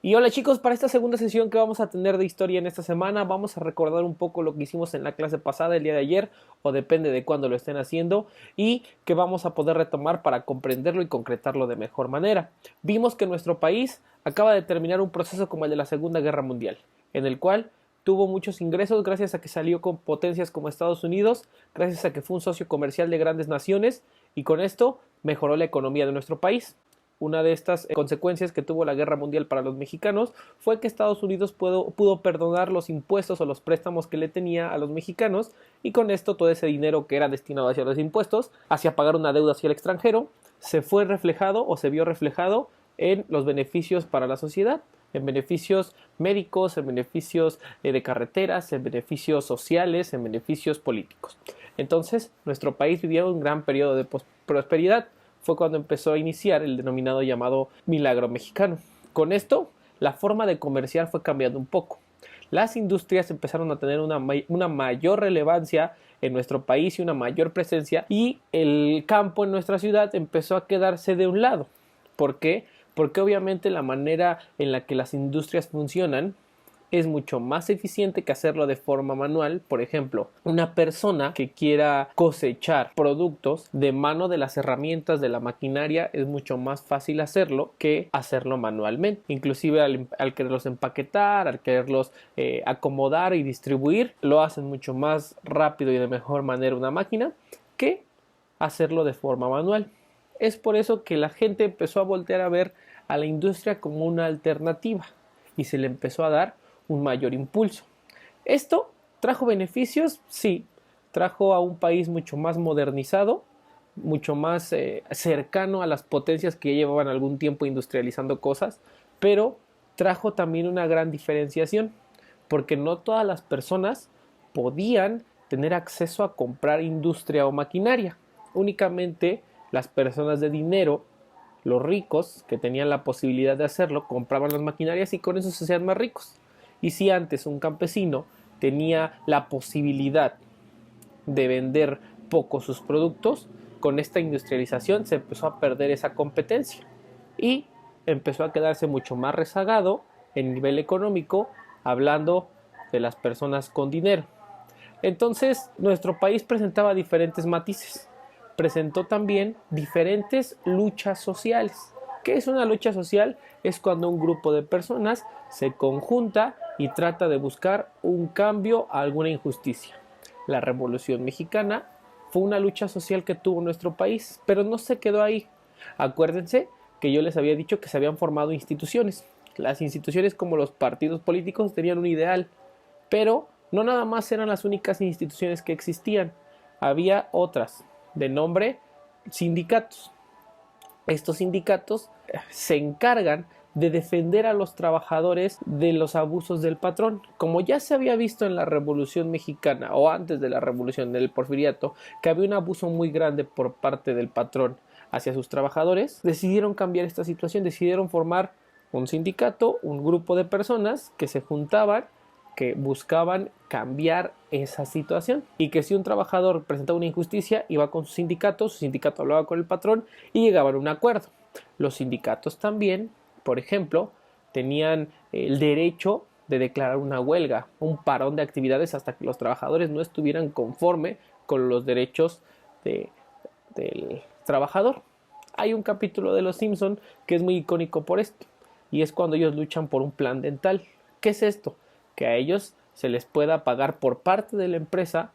Y hola chicos, para esta segunda sesión que vamos a tener de historia en esta semana, vamos a recordar un poco lo que hicimos en la clase pasada, el día de ayer, o depende de cuándo lo estén haciendo, y que vamos a poder retomar para comprenderlo y concretarlo de mejor manera. Vimos que nuestro país acaba de terminar un proceso como el de la Segunda Guerra Mundial, en el cual tuvo muchos ingresos gracias a que salió con potencias como Estados Unidos, gracias a que fue un socio comercial de grandes naciones, y con esto mejoró la economía de nuestro país. Una de estas consecuencias que tuvo la guerra mundial para los mexicanos fue que Estados Unidos pudo perdonar los impuestos o los préstamos que le tenía a los mexicanos, y con esto todo ese dinero que era destinado hacia los impuestos, hacia pagar una deuda hacia el extranjero, se fue reflejado o se vio reflejado en los beneficios para la sociedad, en beneficios médicos, en beneficios de carreteras, en beneficios sociales, en beneficios políticos. Entonces, nuestro país vivía un gran periodo de prosperidad. Fue cuando empezó a iniciar el denominado llamado milagro mexicano. Con esto, la forma de comerciar fue cambiando un poco. Las industrias empezaron a tener una mayor relevancia en nuestro país y una mayor presencia, y el campo en nuestra ciudad empezó a quedarse de un lado. ¿Por qué? Porque obviamente la manera en la que las industrias funcionan es mucho más eficiente que hacerlo de forma manual. Por ejemplo, una persona que quiera cosechar productos de mano de las herramientas de la maquinaria es mucho más fácil hacerlo que hacerlo manualmente. Inclusive al quererlos empaquetar, al quererlos acomodar y distribuir, lo hacen mucho más rápido y de mejor manera una máquina que hacerlo de forma manual. Es por eso que la gente empezó a voltear a ver a la industria como una alternativa y se le empezó a dar un mayor impulso. ¿Esto trajo beneficios? Sí, trajo a un país mucho más modernizado, mucho más cercano a las potencias que ya llevaban algún tiempo industrializando cosas, pero trajo también una gran diferenciación, porque no todas las personas podían tener acceso a comprar industria o maquinaria. Únicamente las personas de dinero, los ricos que tenían la posibilidad de hacerlo, compraban las maquinarias y con eso se hacían más ricos. Y si antes un campesino tenía la posibilidad de vender poco sus productos, con esta industrialización se empezó a perder esa competencia y empezó a quedarse mucho más rezagado en nivel económico, hablando de las personas con dinero. Entonces, nuestro país presentaba diferentes matices. Presentó también diferentes luchas sociales. ¿Qué es una lucha social? Es cuando un grupo de personas se conjunta y trata de buscar un cambio a alguna injusticia. La Revolución Mexicana fue una lucha social que tuvo nuestro país, pero no se quedó ahí. Acuérdense que yo les había dicho que se habían formado instituciones. Las instituciones, como los partidos políticos, tenían un ideal, pero no nada más eran las únicas instituciones que existían. Había otras, de nombre sindicatos. Estos sindicatos se encargan de defender a los trabajadores de los abusos del patrón. Como ya se había visto en la Revolución Mexicana o antes de la Revolución del Porfiriato, que había un abuso muy grande por parte del patrón hacia sus trabajadores, decidieron cambiar esta situación, decidieron formar un sindicato, un grupo de personas que se juntaban, que buscaban cambiar esa situación, y que si un trabajador presentaba una injusticia, iba con su sindicato hablaba con el patrón y llegaban a un acuerdo. Los sindicatos también, por ejemplo, tenían el derecho de declarar una huelga, un parón de actividades hasta que los trabajadores no estuvieran conforme con los derechos del trabajador. Hay un capítulo de Los Simpson que es muy icónico por esto, y es cuando ellos luchan por un plan dental. ¿Qué es esto? Que a ellos se les pueda pagar por parte de la empresa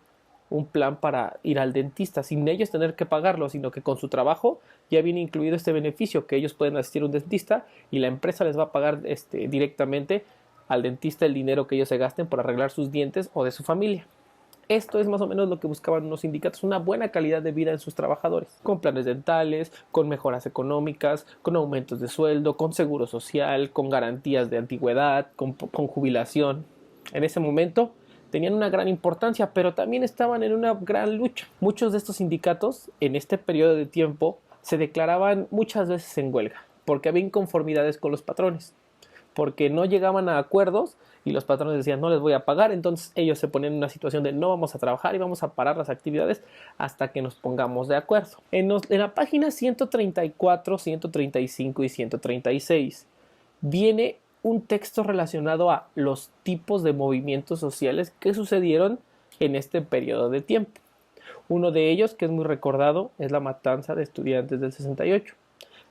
un plan para ir al dentista sin ellos tener que pagarlo, sino que con su trabajo ya viene incluido este beneficio, que ellos pueden asistir a un dentista y la empresa les va a pagar directamente al dentista el dinero que ellos se gasten por arreglar sus dientes o de su familia. Esto es más o menos lo que buscaban unos sindicatos, una buena calidad de vida en sus trabajadores, con planes dentales, con mejoras económicas, con aumentos de sueldo, con seguro social, con garantías de antigüedad, con jubilación. En ese momento tenían una gran importancia, pero también estaban en una gran lucha. Muchos de estos sindicatos en este periodo de tiempo se declaraban muchas veces en huelga, porque había inconformidades con los patrones, porque no llegaban a acuerdos y los patrones decían no les voy a pagar. Entonces ellos se ponían en una situación de no vamos a trabajar y vamos a parar las actividades hasta que nos pongamos de acuerdo. En la página 134, 135 y 136 viene un texto relacionado a los tipos de movimientos sociales que sucedieron en este periodo de tiempo. Uno de ellos, que es muy recordado, es la matanza de estudiantes del 68.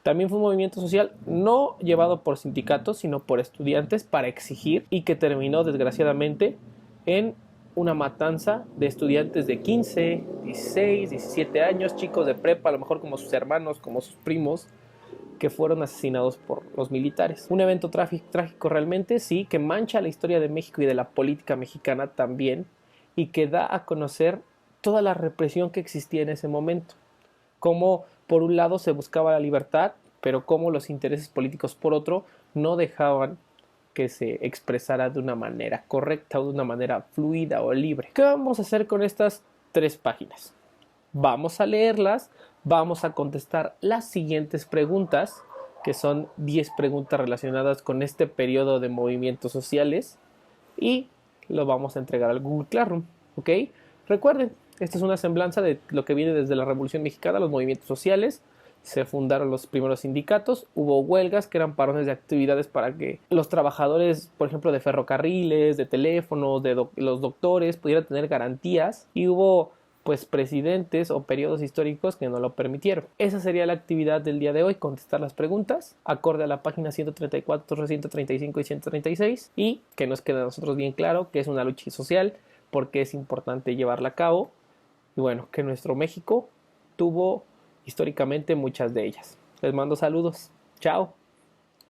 También fue un movimiento social no llevado por sindicatos, sino por estudiantes para exigir, y que terminó desgraciadamente en una matanza de estudiantes de 15, 16, 17 años, chicos de prepa, a lo mejor como sus hermanos, como sus primos, que fueron asesinados por los militares. Un evento trágico realmente, sí, que mancha la historia de México y de la política mexicana también, y que da a conocer toda la represión que existía en ese momento. Cómo por un lado se buscaba la libertad, pero cómo los intereses políticos por otro no dejaban que se expresara de una manera correcta o de una manera fluida o libre. ¿Qué vamos a hacer con estas 3 páginas? Vamos a leerlas, vamos a contestar las siguientes preguntas, que son 10 preguntas relacionadas con este periodo de movimientos sociales, y lo vamos a entregar al Google Classroom, ¿ok? Recuerden, esta es una semblanza de lo que viene desde la Revolución Mexicana, los movimientos sociales. Se fundaron los primeros sindicatos, hubo huelgas que eran parones de actividades para que los trabajadores, por ejemplo, de ferrocarriles, de teléfonos, los doctores pudieran tener garantías, y hubo pues presidentes o periodos históricos que no lo permitieron. Esa sería la actividad del día de hoy, contestar las preguntas acorde a la página 134, 135 y 136, y que nos quede a nosotros bien claro que es una lucha social, porque es importante llevarla a cabo, y bueno, que nuestro México tuvo históricamente muchas de ellas. Les mando saludos. Chao.